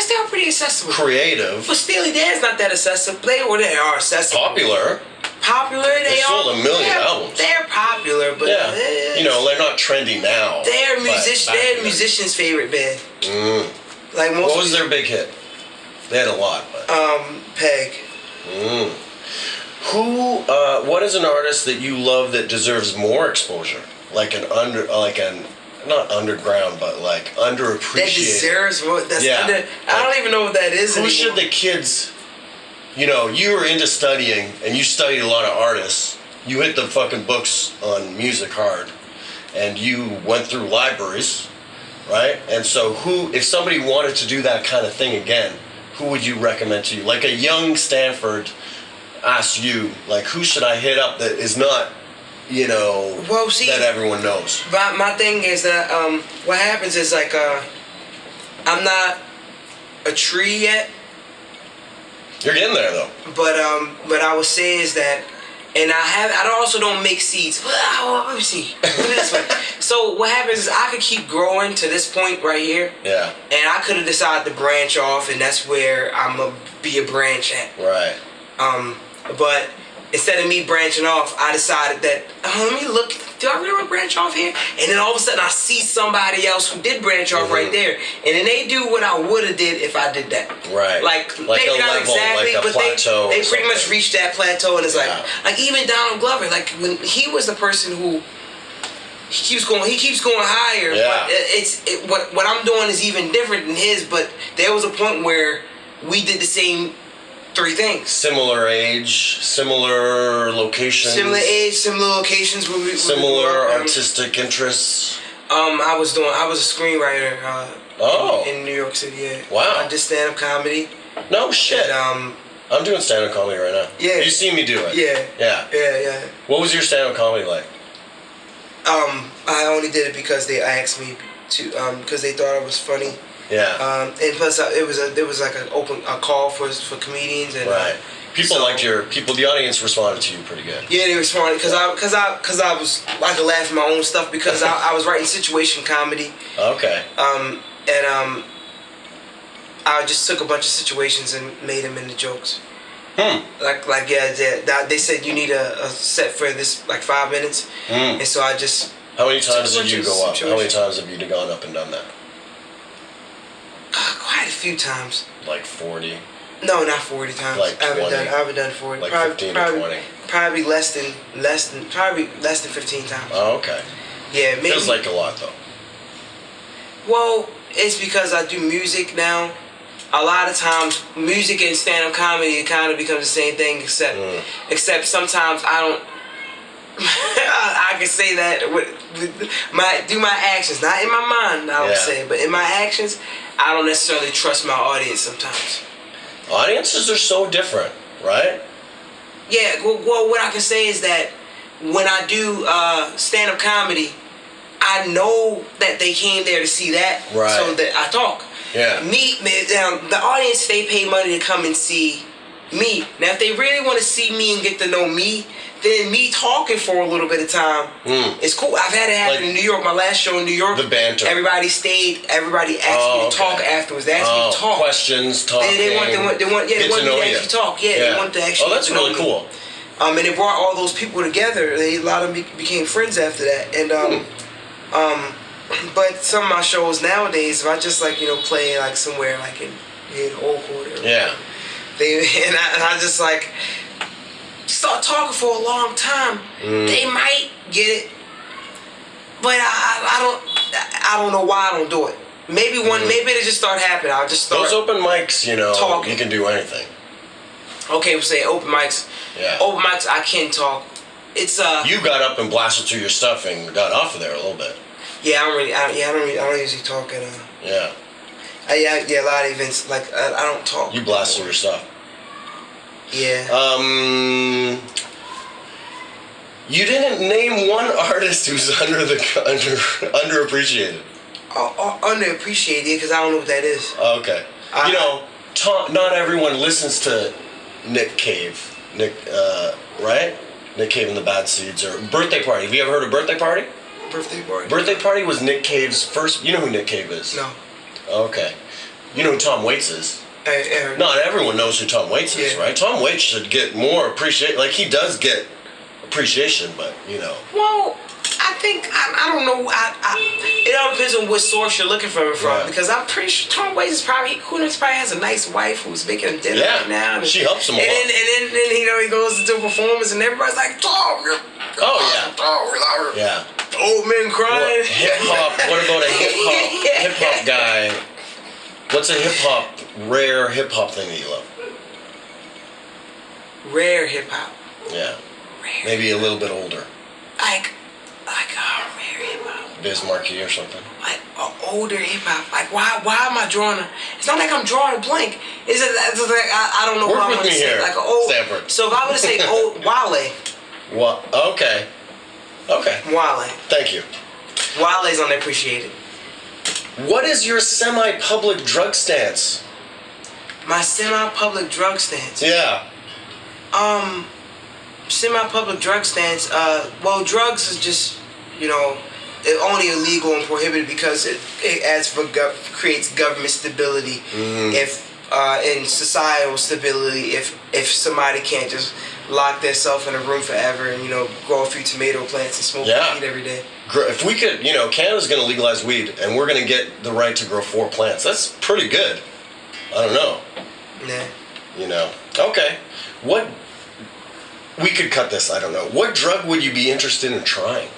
They're still pretty accessible. Creative. But Steely Dan's not that accessible. They are accessible. Popular. They sold a million albums. They're popular, but you know, they're not trendy now. They're musicians' favorite band. Like most. What was their big hit? They had a lot. But. Peg. What is an artist that you love that deserves more exposure? Not underground, but like underappreciated. That deserves more. I don't even know what that is. Who should the kids? You know, you were into studying, and you studied a lot of artists. You hit the fucking books on music hard, and you went through libraries, right? And so, if somebody wanted to do that kind of thing again, who would you recommend to you? Like a young Stanford asks you, like, who should I hit up that is not, you know, that everyone knows? My thing is that what happens is like I'm not a tree yet. You're getting there though. But I would say is that, and I also don't make seeds. Let me see. This way. So what happens is I could keep growing to this point right here. Yeah. And I could have decided to branch off, and that's where I'm gonna be a branch at. Right. But instead of me branching off, I decided that let me look. Do I really want to branch off here? And then all of a sudden I see somebody else who did branch off right there, and then they do what I would have did if I did that. Right. Like maybe a not level, exactly, like a but plateau they pretty much reached that plateau, and it's like even Donald Glover, like when he was the person who he keeps going higher. Yeah. But what I'm doing is even different than his. But there was a point where we did the same. 3 things. Similar age, similar locations. Similar age, similar locations. Similar artistic interests. I was a screenwriter. In New York City. Yeah. Wow. I did stand-up comedy. No shit. And, I'm doing stand-up comedy right now. Yeah. You see me do it. Yeah. What was your stand-up comedy like? I only did it because they asked me to. Because they thought I was funny. Yeah. And plus, there was like a call for comedians and. Right. The audience responded to you pretty good. Yeah, they responded because I was like to laugh at my own stuff because I was writing situation comedy. Okay. And I just took a bunch of situations and made them into jokes. They said you need a set for this like 5 minutes, and so I just. How many times did you go up? How many times have you gone up and done that? Quite a few times. Like 40? No, not 40 times. Like 20? I haven't done 40. Like probably, 15 to 20? Probably less than 15 times. Oh, okay. Yeah, maybe. Feels like a lot though. Well, it's because I do music now. A lot of times, music and stand-up comedy, it kind of becomes the same thing, except sometimes I don't. I can say that with my actions, not in my mind. I would say, but in my actions, I don't necessarily trust my audience sometimes. Audiences are so different, right? Yeah. Well, what I can say is that when I do stand-up comedy, I know that they came there to see that, so that I talk. Yeah. The audience, they pay money to come and see me. Now, if they really want to see me and get to know me, then me talking for a little bit of time is cool. I've had it happen in New York. My last show in New York, the banter. Everybody stayed. Everybody asked me to talk afterwards. They asked me to talk. Questions, talking. They want me to actually talk. Yeah, they want to actually. Oh, that's really cool. And it brought all those people together. A lot of them became friends after that. And but some of my shows nowadays, if I just play like somewhere like in Old Quarter. Yeah. And I just like start talking for a long time. They might get it, but I don't know why I don't do it. Maybe they just start happening. I'll just start. Those open mics, talking. You can do anything. Okay, we'll say open mics. Yeah. Open mics, I can talk. It's You got up and blasted through your stuff and got off of there a little bit. Yeah, I don't usually talk at Yeah. A lot of events I don't talk. You blast through your stuff. Yeah. You didn't name one artist who's underappreciated. Underappreciated because I don't know what that is. Okay. Not everyone listens to Nick Cave. Right? Nick Cave and the Bad Seeds or Birthday Party. Have you ever heard of Birthday Party? Birthday Party. Birthday Party was Nick Cave's first. You know who Nick Cave is? No. Okay. You know who Tom Waits is? Not everyone knows who Tom Waits is, right? Tom Waits should get more appreciation. Like, he does get appreciation, but, you know. Well, I think, I don't know. It all depends on what source you're looking for it from. Because I'm pretty sure Tom Waits is probably has a nice wife who's making him dinner right now. And she helps him a lot. And then you know, he goes into a performance and everybody's like, Tom, you're... Oh, yeah. Old men crying. Hip-hop. What about a hip-hop guy? What's a rare hip-hop thing that you love? Rare hip-hop. Yeah. Maybe a little bit older. Like rare hip-hop. Biz Markie or something. Like older hip-hop. Like, why am I drawing a... It's not like I'm drawing a blank. It's like, I don't know what I'm going to say. Like an old... Stanford. So if I were to say old... Wale. What? Okay. Wale. Thank you. Wale's unappreciated. What is your semi-public drug stance? My semi-public drug stance? Yeah. Semi-public drug stance, well, drugs is just, you know, only illegal and prohibited because it creates government stability. If in societal stability, if somebody can't just lock themselves in a room forever and, you know, grow a few tomato plants and smoke weed every day. If we could, you know, Canada's going to legalize weed and we're going to get the right to grow 4 plants. That's pretty good. I don't know. Nah. You know. Okay. We could cut this, I don't know. What drug would you be interested in trying?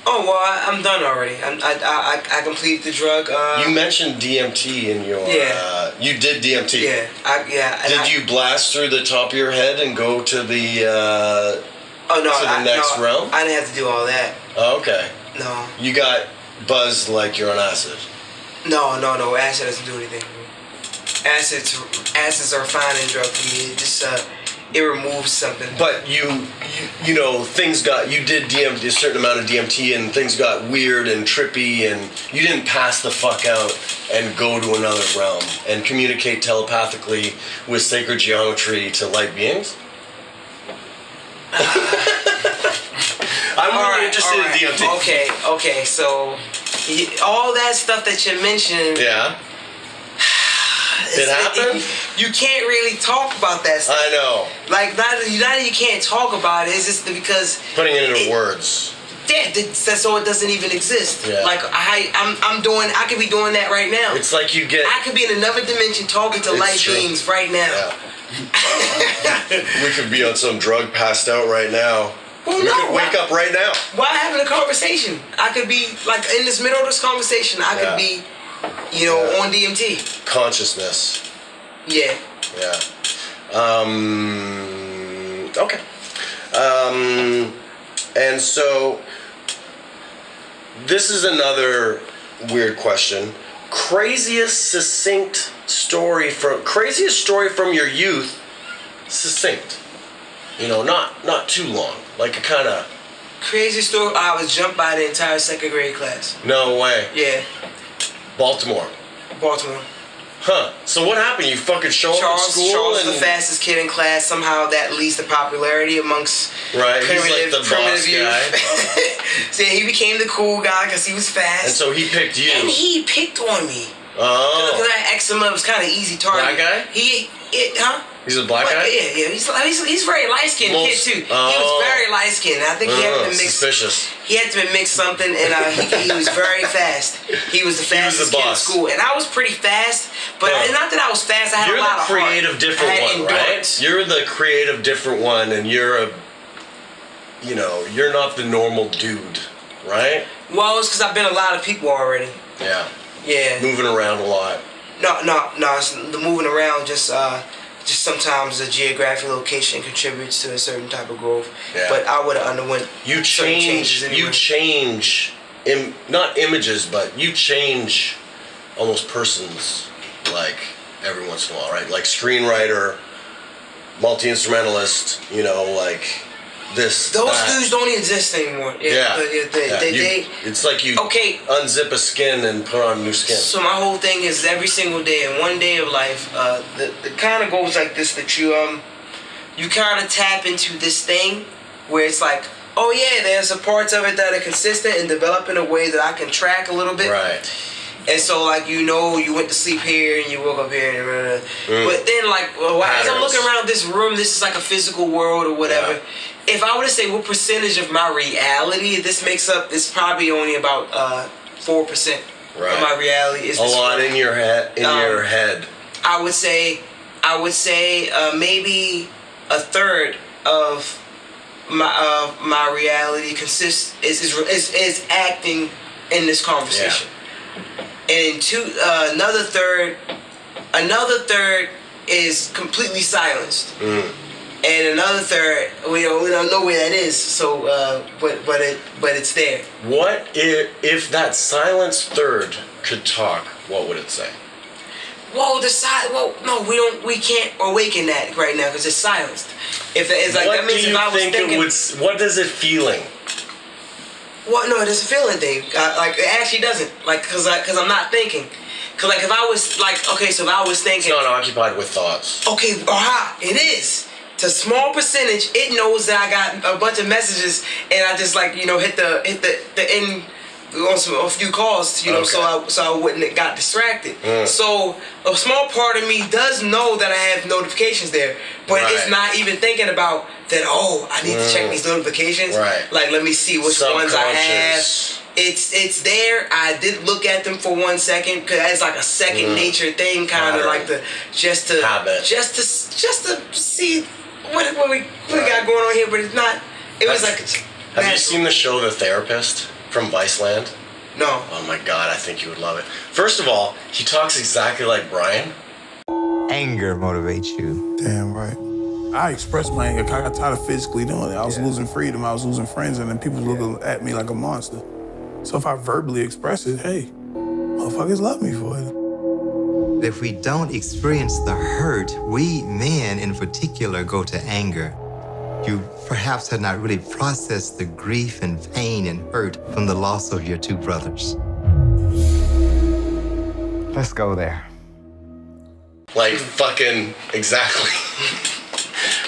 Oh, well, I'm done already. I completed the drug. You mentioned DMT in your... Yeah. You did DMT? Yeah. Did you blast through the top of your head and go to the... next realm? I didn't have to do all that. Oh, okay. No. You got buzzed like you're on acid? No. Acid doesn't do anything for me. Acids are a fine drug for me. It just... it removes something. But you know, you did DMT, a certain amount of DMT, and things got weird and trippy, and you didn't pass the fuck out and go to another realm and communicate telepathically with sacred geometry to light beings? I'm really interested in DMT. Okay, so all that stuff that you mentioned... Yeah. It happened? You can't really talk about that stuff. I know. Like, not that you can't talk about it, it's just because... Putting it into words. Yeah, that's so it doesn't even exist. Yeah. Like, I could be doing that right now. It's like you get... I could be in another dimension talking to light beings right now. Yeah. We could be on some drug passed out right now. Well, we could wake up right now. Why having a conversation? I could be, like, in this middle of this conversation, I could be... You know, on DMT. Consciousness. Yeah. Okay. And so, this is another weird question. Craziest story from your youth, succinct. You know, not too long. Like a kind of... Crazy story, I was jumped by the entire 2nd grade class. No way. Yeah. Baltimore. Huh. So what happened? You fucking show up at school Charles and... the fastest kid in class. Somehow that leads to popularity amongst he's like the boss guy. So he became the cool guy because he was fast. And so he picked you. And he picked on me. Oh. Because that eczema was kind of easy target. Black guy? He's a black guy? Yeah. He's very light-skinned kid too. He was very light-skinned. I think he had to mix... Suspicious. He had to mix something, and he was very fast. He was the fastest kid in school, and I was pretty fast. But not that I was fast. I had a lot of heart. You're the creative different one, right? You're the creative different one, and you're not the normal dude, right? Well, it's because I've been a lot of people already. Yeah. Yeah. Moving around a lot. No. It's the moving around just sometimes the geographic location contributes to a certain type of growth. Yeah. But I would have underwent changes anyway. You change, not images, but you change almost persons, like every once in a while, right? Like screenwriter, multi-instrumentalist, like this. Those dudes don't exist anymore. It's like you unzip a skin and put on new skin. So my whole thing is every single day in one day of life, it kind of goes like this, that you kind of tap into this thing where it's like, oh yeah, there's a parts of it that are consistent and develop in a way that I can track a little bit. Right. And so, like, you went to sleep here and you woke up here, and but then, like, as I'm looking around this room, this is like a physical world or whatever. Yeah. If I were to say what percentage of my reality this makes up, it's probably only about 4% of my reality. Is a lot in your head. Your head. I would say maybe a third of my reality consists is acting in this conversation. Yeah. And another third is completely silenced, and another third we don't know where that is. So, but it's there. What if that silenced third could talk? What would it say? Well, no, we can't awaken that right now because it's silenced. If it's like what that means do you if I was think thinking, it would? What is it feeling? Well, no, it's a feeling thing. Like, it actually doesn't. Like, cause I'm not thinking. Cause like if I was like, okay, so if I was thinking, it's not occupied with thoughts. Okay, it is. It's a small percentage. It knows that I got a bunch of messages, and I just like hit the end on a few calls, okay. so I wouldn't have got distracted. So a small part of me does know that I have notifications there, but it's not even thinking about that. Oh, I need to check these notifications. Right. Like, let me see which ones I have. It's there. I did look at them for 1 second because that's like a second nature thing, kind of like just to see what we got going on here. But it's not. It was like. Have you seen the show The Therapist from Viceland? No. Oh my God, I think you would love it. First of all, he talks exactly like Brian. Anger motivates you. Damn right. I expressed my anger. I got tired of physically doing it. I was losing freedom. I was losing friends, and then people looking at me like a monster. So if I verbally express it, hey, motherfuckers love me for it. If we don't experience the hurt, we men in particular go to anger. You perhaps had not really processed the grief and pain and hurt from the loss of your two brothers. Let's go there. Like, fucking exactly.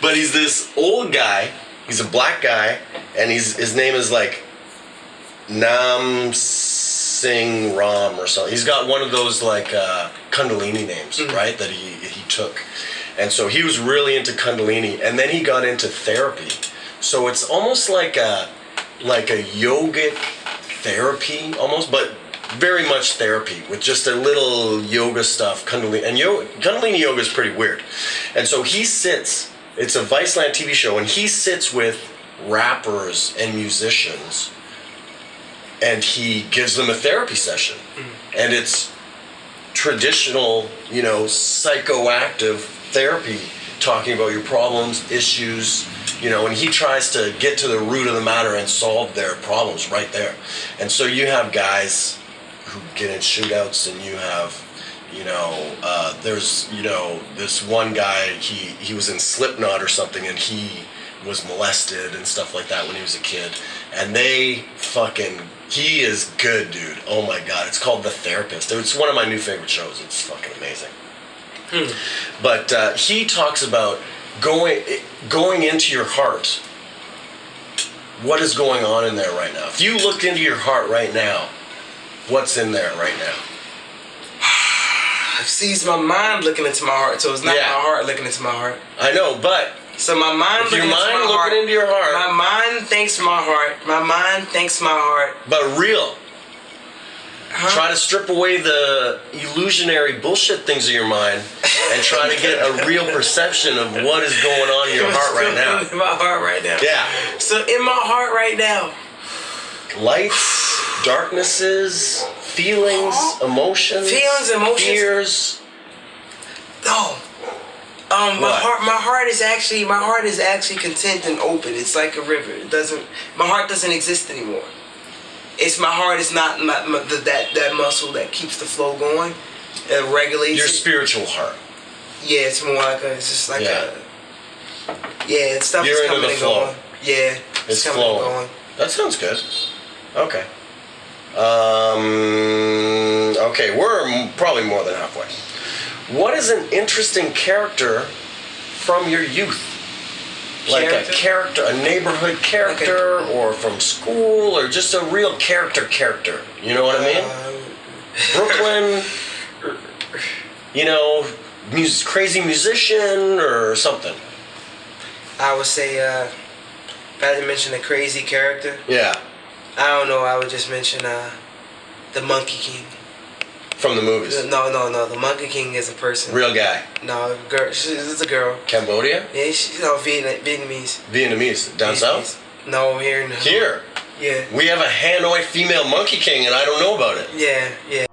But he's this old guy. He's a black guy, and his name is like Nam Singh Ram or something. He's got one of those like Kundalini names, right? That he took. And so he was really into Kundalini, and then he got into therapy. So it's almost like a yogic therapy, almost, but very much therapy with just a little yoga stuff. Kundalini yoga is pretty weird. And so he sits. It's a Viceland TV show, and he sits with rappers and musicians, and he gives them a therapy session, and it's traditional, psychoactive therapy, talking about your problems, issues, and he tries to get to the root of the matter and solve their problems right there. And so you have guys who get in shootouts, and you have, there's, this one guy, he was in Slipknot or something, and he was molested and stuff like that when he was a kid. And he is good, dude. Oh my God, it's called The Therapist. It's one of my new favorite shows. It's fucking amazing. But he talks about going into your heart. What is going on in there right now? If you looked into your heart right now, what's in there right now? See, it's my mind looking into my heart, so it's not my heart looking into my heart. I know, but so my mind looking into your heart. My mind thinks my heart. My mind thinks my heart. But real. Try to strip away the illusionary bullshit things of your mind and try to get a real perception of what is going on in your heart right now. In my heart right now. Yeah. So in my heart right now. Lights, darknesses, feelings, emotions, fears. Oh. My heart is actually content and open. It's like a river. My heart doesn't exist anymore. It's my heart is not that muscle that keeps the flow going. It regulates your spiritual heart. Yeah, it's more like it's stuff You're is into coming the and flow. going. Yeah, it's coming flowing. and going. That sounds good. Okay. Okay, we're probably more than halfway. What is an interesting character from your youth? Like a character, a neighborhood character, or from school, or just a real character. You know what I mean? Brooklyn, you know, crazy musician or something? I would say, if I had to mention a crazy character, Yeah. I don't know, I would just mention the Monkey King. From the movies? No, the Monkey King is a person. Real guy? No, girl. It's a girl. Cambodia? Yeah, she's Vietnamese. Vietnamese. Down south? No, here in the... Here? Yeah. We have a Hanoi female Monkey King and I don't know about it. Yeah.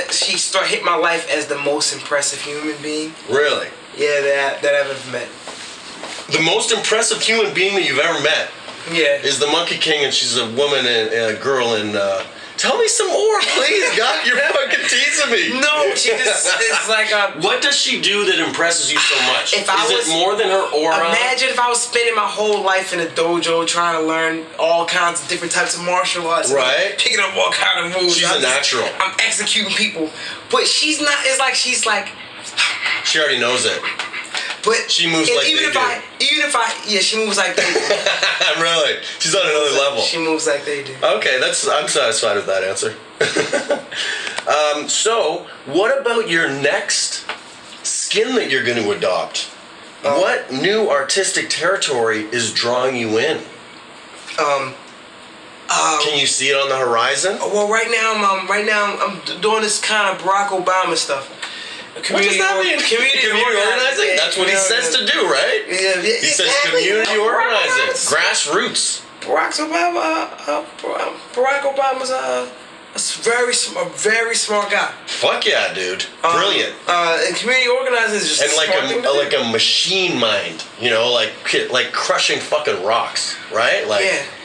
She hit my life as the most impressive human being. Really? Yeah, that I've ever met. The most impressive human being that you've ever met? Yeah. Is the Monkey King, and she's a woman and a girl in... Tell me some more, please, God. You're fucking teasing me. No, she just... It's like a... What does she do that impresses you so much? Is it more than her aura? Imagine if I was spending my whole life in a dojo trying to learn all kinds of different types of martial arts. Right. Picking up all kinds of moves. She's a natural. I'm executing people. But she's not... It's like she's like... She already knows it. But she moves like they do. Yeah, she moves like they do. Really? She's on another level. She moves like they do. Okay, I'm satisfied with that answer. So, what about your next skin that you're going to adopt? What new artistic territory is drawing you in? Can you see it on the horizon? Well, right now I'm doing this kind of Barack Obama stuff. What does that mean? Community organizing? That's what he says to do, right? Yeah. He says community organizing, grassroots. Barack Obama's a very smart guy. Fuck yeah, dude! Brilliant. And community organizing is just like a machine mind, you know, like crushing fucking rocks, right? Like, yeah.